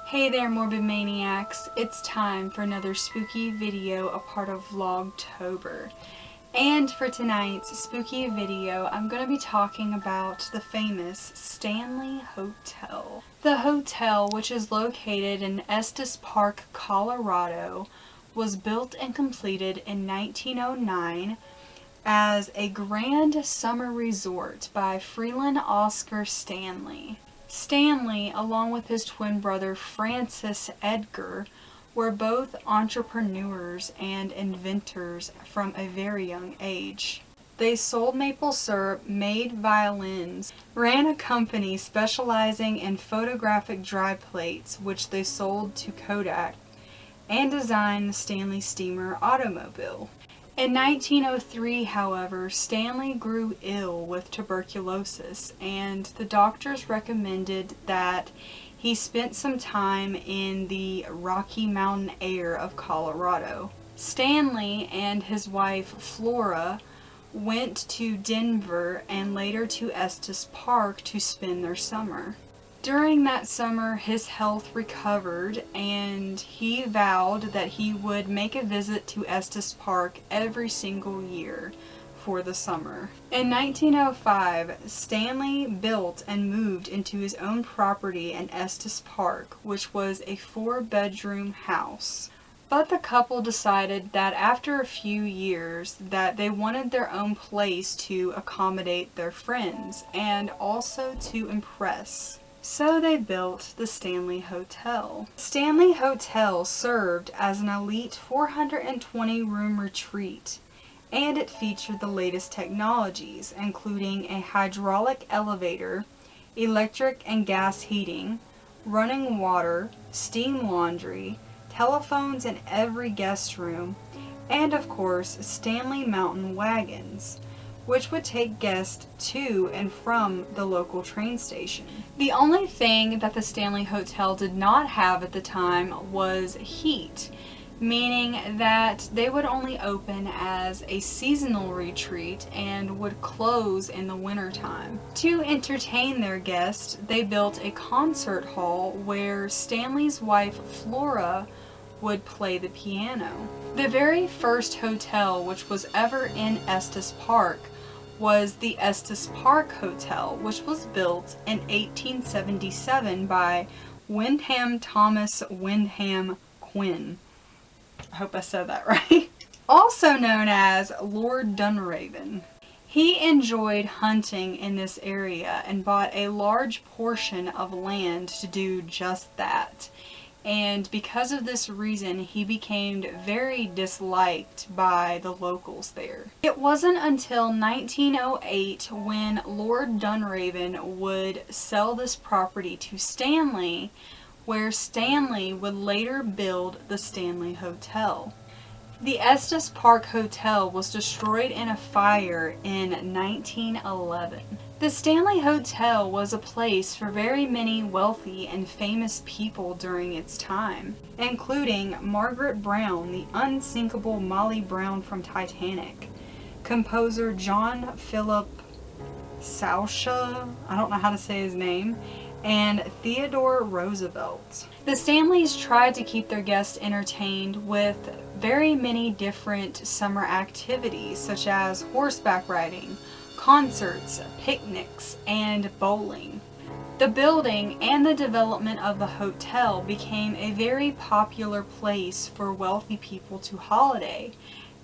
Hey there, Morbid Maniacs! It's time for another spooky video, a part of Vlogtober. And for tonight's spooky video, I'm going to be talking about the famous Stanley Hotel. The hotel, which is located in Estes Park, Colorado, was built and completed in 1909 as a grand summer resort by Freeland Oscar Stanley. Stanley, along with his twin brother Francis Edgar, were both entrepreneurs and inventors from a very young age. They sold maple syrup, made violins, ran a company specializing in photographic dry plates, which they sold to Kodak, and designed the Stanley Steamer automobile. In 1903, however, Stanley grew ill with tuberculosis, and the doctors recommended that he spent some time in the Rocky Mountain air of Colorado. Stanley and his wife Flora went to Denver and later to Estes Park to spend their summer. During that summer, his health recovered, and he vowed that he would make a visit to Estes Park every single year for the summer. In 1905, Stanley built and moved into his own property in Estes Park, which was a 4-bedroom house. But the couple decided that after a few years that they wanted their own place to accommodate their friends and also to impress. So they built the Stanley Hotel. The Stanley Hotel served as an elite 420-room retreat, and it featured the latest technologies, including a hydraulic elevator, electric and gas heating, running water, steam laundry, telephones in every guest room, and of course Stanley Mountain wagons, which would take guests to and from the local train station. The only thing that the Stanley Hotel did not have at the time was heat, meaning that they would only open as a seasonal retreat and would close in the wintertime. To entertain their guests, they built a concert hall where Stanley's wife Flora would play the piano. The very first hotel which was ever in Estes Park was the Estes Park Hotel, which was built in 1877 by Wyndham Thomas Wyndham Quinn. I hope I said that right. Also known as Lord Dunraven. He enjoyed hunting in this area and bought a large portion of land to do just that. And because of this reason, he became very disliked by the locals there. It wasn't until 1908 when Lord Dunraven would sell this property to Stanley, where Stanley would later build the Stanley Hotel. The Estes Park Hotel was destroyed in a fire in 1911. The Stanley Hotel was a place for very many wealthy and famous people during its time, including Margaret Brown, the unsinkable Molly Brown from Titanic, composer John Philip Sausha, I don't know how to say his name, and Theodore Roosevelt. The Stanleys tried to keep their guests entertained with very many different summer activities, such as horseback riding, concerts, picnics, and bowling. The building and the development of the hotel became a very popular place for wealthy people to holiday,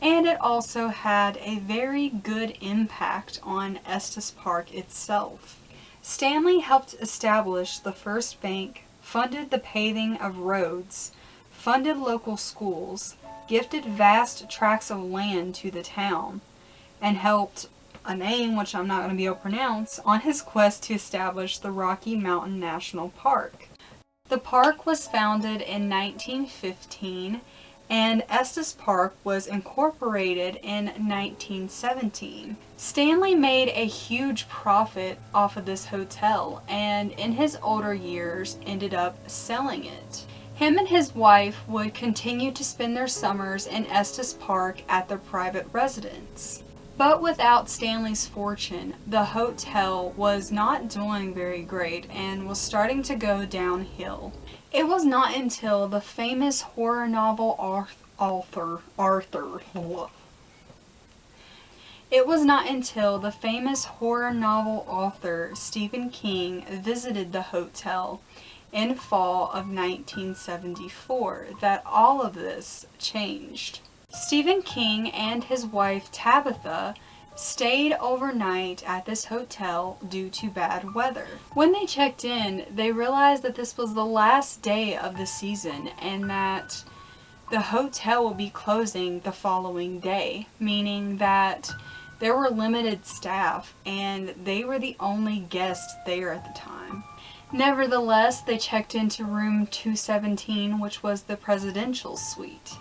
and it also had a very good impact on Estes Park itself. Stanley helped establish the first bank, funded the paving of roads, funded local schools, gifted vast tracts of land to the town, and helped a name which I'm not going to be able to pronounce on his quest to establish the Rocky Mountain National Park. The park was founded in 1915, and Estes Park was incorporated in 1917. Stanley made a huge profit off of this hotel, and in his older years ended up selling it. Him and his wife would continue to spend their summers in Estes Park at their private residence. But without Stanley's fortune, the hotel was not doing very great and was starting to go downhill. It was not until the famous horror novel author Stephen King visited the hotel in fall of 1974 that all of this changed. Stephen King and his wife Tabitha stayed overnight at this hotel due to bad weather. When they checked in, they realized that this was the last day of the season and that the hotel will be closing the following day, meaning that there were limited staff and they were the only guests there at the time. Nevertheless, they checked into room 217, which was the presidential suite.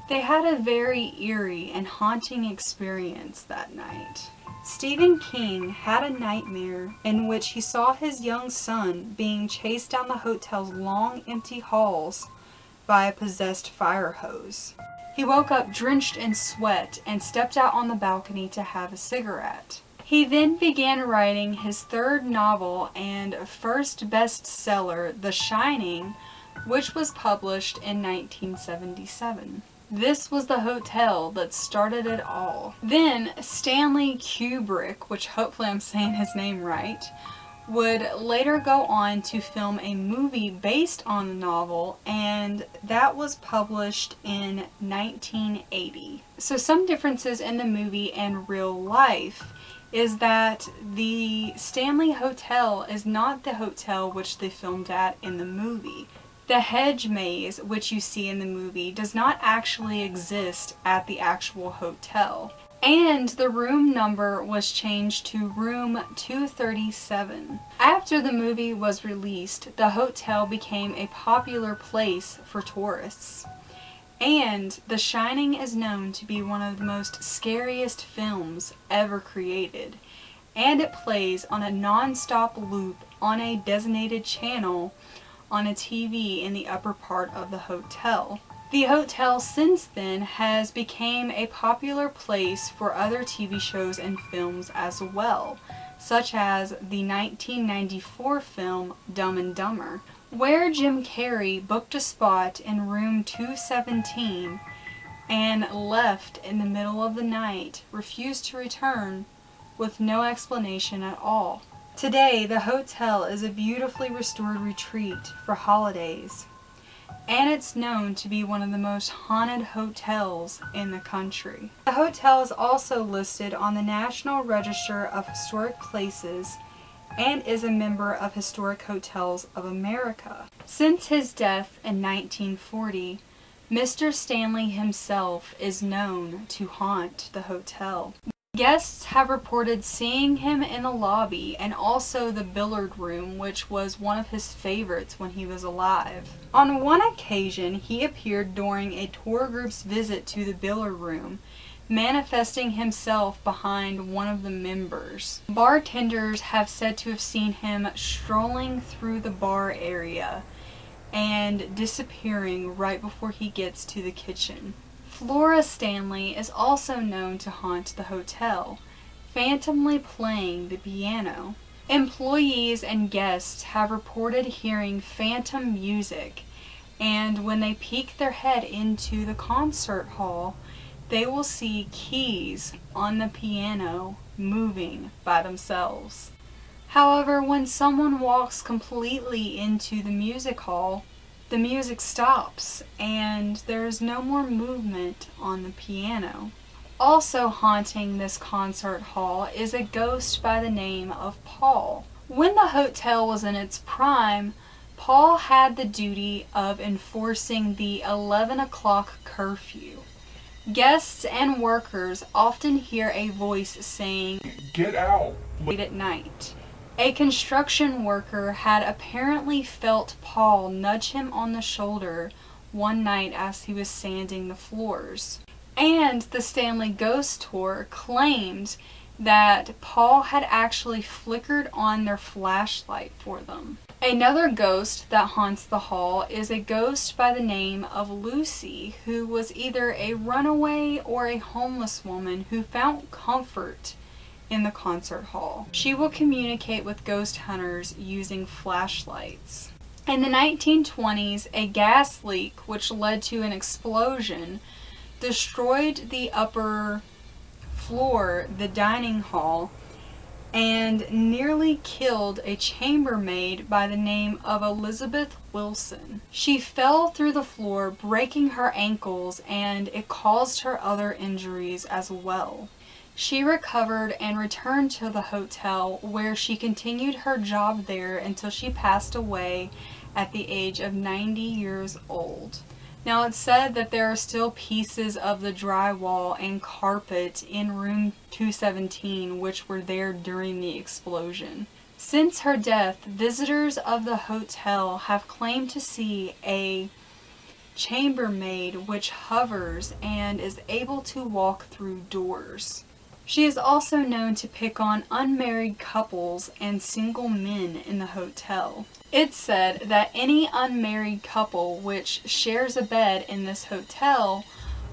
They had a very eerie and haunting experience that night. Stephen King had a nightmare in which he saw his young son being chased down the hotel's long, empty halls by a possessed fire hose. He woke up drenched in sweat and stepped out on the balcony to have a cigarette. He then began writing his third novel and first bestseller, The Shining, which was published in 1977. This was the hotel that started it all. Then Stanley Kubrick, which hopefully I'm saying his name right, would later go on to film a movie based on the novel, and that was published in 1980. So some differences in the movie and real life is that the Stanley Hotel is not the hotel which they filmed at in the movie. The hedge maze, which you see in the movie, does not actually exist at the actual hotel. And the room number was changed to room 237. After the movie was released, the hotel became a popular place for tourists. And The Shining is known to be one of the most scariest films ever created. And it plays on a non-stop loop on a designated channel on a TV in the upper part of the hotel. The hotel since then has become a popular place for other TV shows and films as well, such as the 1994 film Dumb and Dumber, where Jim Carrey booked a spot in room 217 and left in the middle of the night, refused to return with no explanation at all. Today, the hotel is a beautifully restored retreat for holidays, and it's known to be one of the most haunted hotels in the country. The hotel is also listed on the National Register of Historic Places and is a member of Historic Hotels of America. Since his death in 1940, Mr. Stanley himself is known to haunt the hotel. Guests have reported seeing him in the lobby and also the billiard room, which was one of his favorites when he was alive. On one occasion, he appeared during a tour group's visit to the billiard room, manifesting himself behind one of the members. Bartenders have said to have seen him strolling through the bar area and disappearing right before he gets to the kitchen. Flora Stanley is also known to haunt the hotel, phantomly playing the piano. Employees and guests have reported hearing phantom music, and when they peek their head into the concert hall, they will see keys on the piano moving by themselves. However, when someone walks completely into the music hall, the music stops and there's no more movement on the piano. Also haunting this concert hall is a ghost by the name of Paul. When the hotel was in its prime, Paul had the duty of enforcing the 11 o'clock curfew. Guests and workers often hear a voice saying, "Get out," late at night. A construction worker had apparently felt Paul nudge him on the shoulder one night as he was sanding the floors. And the Stanley Ghost Tour claimed that Paul had actually flickered on their flashlight for them. Another ghost that haunts the hall is a ghost by the name of Lucy, who was either a runaway or a homeless woman who found comfort in the concert hall. She will communicate with ghost hunters using flashlights. In the 1920s, a gas leak, which led to an explosion, destroyed the upper floor, the dining hall, and nearly killed a chambermaid by the name of Elizabeth Wilson. She fell through the floor, breaking her ankles, and it caused her other injuries as well. She recovered and returned to the hotel, where she continued her job there until she passed away at the age of 90 years old. Now, it's said that there are still pieces of the drywall and carpet in room 217 which were there during the explosion. Since her death, visitors of the hotel have claimed to see a chambermaid which hovers and is able to walk through doors. She is also known to pick on unmarried couples and single men in the hotel. It's said that any unmarried couple which shares a bed in this hotel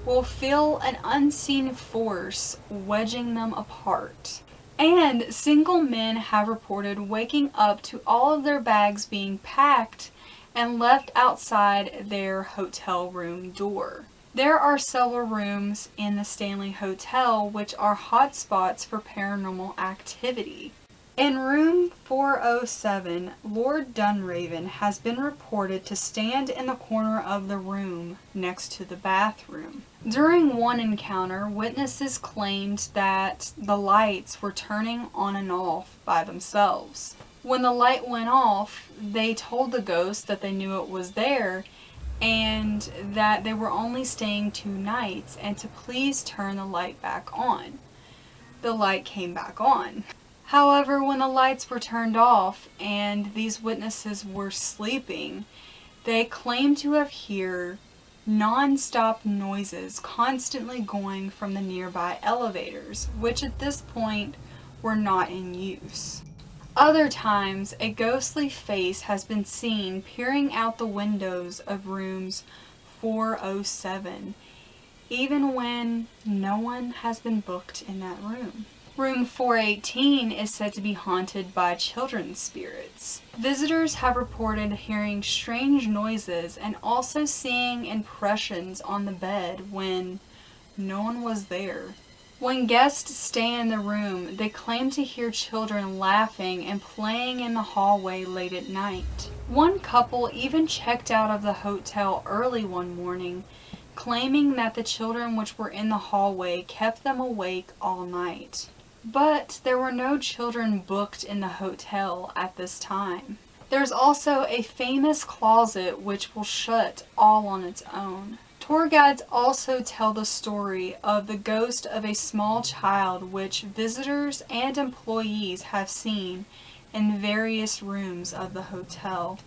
will feel an unseen force wedging them apart. And single men have reported waking up to all of their bags being packed and left outside their hotel room door. There are several rooms in the Stanley Hotel which are hotspots for paranormal activity. In room 407, Lord Dunraven has been reported to stand in the corner of the room next to the bathroom. During one encounter, witnesses claimed that the lights were turning on and off by themselves. When the light went off, they told the ghost that they knew it was there and that they were only staying 2 nights and to please turn the light back on. The light came back on. However, when the lights were turned off and these witnesses were sleeping, they claimed to have heard non-stop noises constantly going from the nearby elevators, which at this point were not in use. Other times, a ghostly face has been seen peering out the windows of rooms 407, even when no one has been booked in that room. Room 418 is said to be haunted by children's spirits. Visitors have reported hearing strange noises and also seeing impressions on the bed when no one was there. When guests stay in the room, they claim to hear children laughing and playing in the hallway late at night. One couple even checked out of the hotel early one morning, claiming that the children which were in the hallway kept them awake all night. But there were no children booked in the hotel at this time. There's also a famous closet which will shut all on its own. Tour guides also tell the story of the ghost of a small child which visitors and employees have seen in various rooms of the hotel.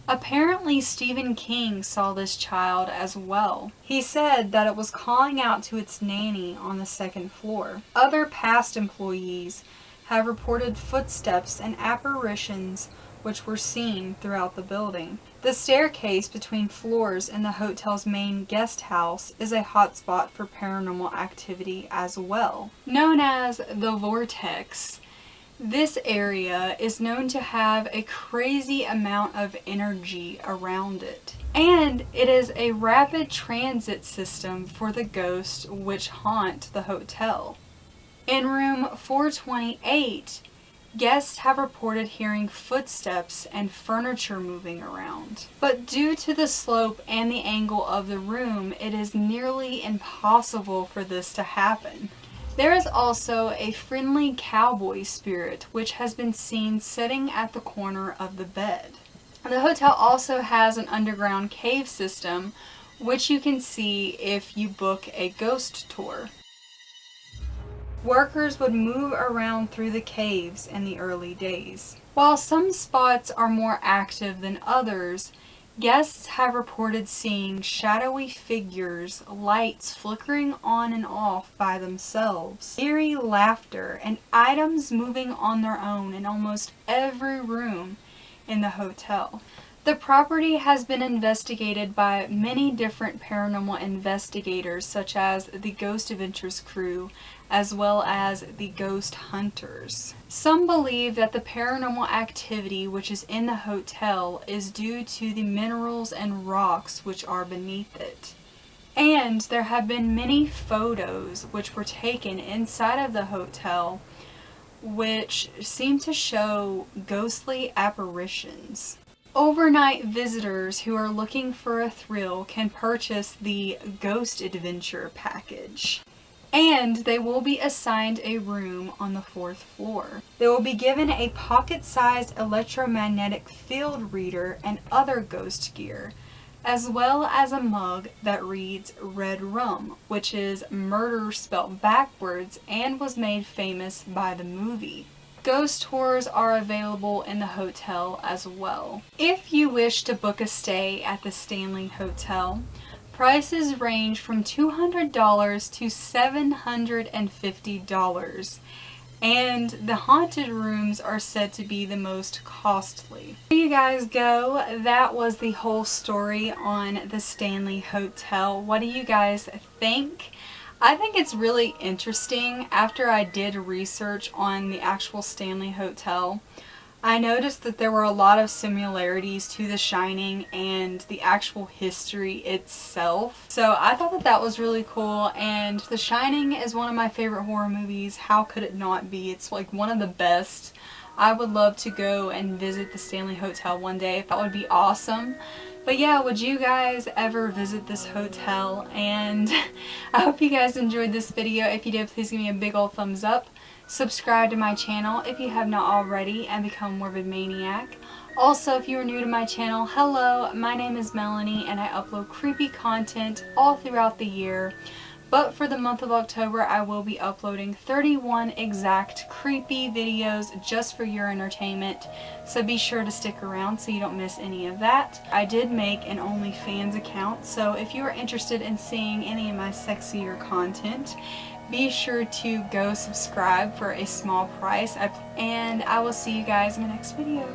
Apparently, Stephen King saw this child as well. He said that it was calling out to its nanny on the 2nd floor. Other past employees have reported footsteps and apparitions which were seen throughout the building. The staircase between floors in the hotel's main guest house is a hotspot for paranormal activity as well. Known as the Vortex, This area is known to have a crazy amount of energy around it. And it is a rapid transit system for the ghosts which haunt the hotel. In room 428, guests have reported hearing footsteps and furniture moving around. But due to the slope and the angle of the room, it is nearly impossible for this to happen. There is also a friendly cowboy spirit which has been seen sitting at the corner of the bed. The hotel also has an underground cave system which you can see if you book a ghost tour. Workers would move around through the caves in the early days. While some spots are more active than others, guests have reported seeing shadowy figures, lights flickering on and off by themselves, eerie laughter, and items moving on their own in almost every room in the hotel. The property has been investigated by many different paranormal investigators such as the Ghost Adventures crew as well as the ghost hunters. Some believe that the paranormal activity which is in the hotel is due to the minerals and rocks which are beneath it. And there have been many photos which were taken inside of the hotel which seem to show ghostly apparitions. Overnight visitors who are looking for a thrill can purchase the Ghost Adventure package, and they will be assigned a room on the 4th floor. They will be given a pocket-sized electromagnetic field reader and other ghost gear, as well as a mug that reads Red Rum, which is murder spelt backwards and was made famous by the movie. Ghost tours are available in the hotel as well. If you wish to book a stay at the Stanley Hotel, prices range from $200 to $750, and the haunted rooms are said to be the most costly. There you guys go. That was the whole story on the Stanley Hotel. What do you guys think? I think it's really interesting. After I did research on the actual Stanley Hotel, I noticed that there were a lot of similarities to The Shining and the actual history itself. So I thought that that was really cool, and The Shining is one of my favorite horror movies. How could it not be? It's like one of the best. I would love to go and visit the Stanley Hotel one day. That would be awesome. But yeah, would you guys ever visit this hotel? And I hope you guys enjoyed this video. If you did, please give me a big old thumbs up. Subscribe to my channel if you have not already and become Morbid Maniac. Also, if you are new to my channel, hello, my name is Melanie and I upload creepy content all throughout the year. But for the month of October, I will be uploading 31 exact creepy videos just for your entertainment. So be sure to stick around so you don't miss any of that. I did make an OnlyFans account, so if you are interested in seeing any of my sexier content, be sure to go subscribe for a small price. And I will see you guys in the next video.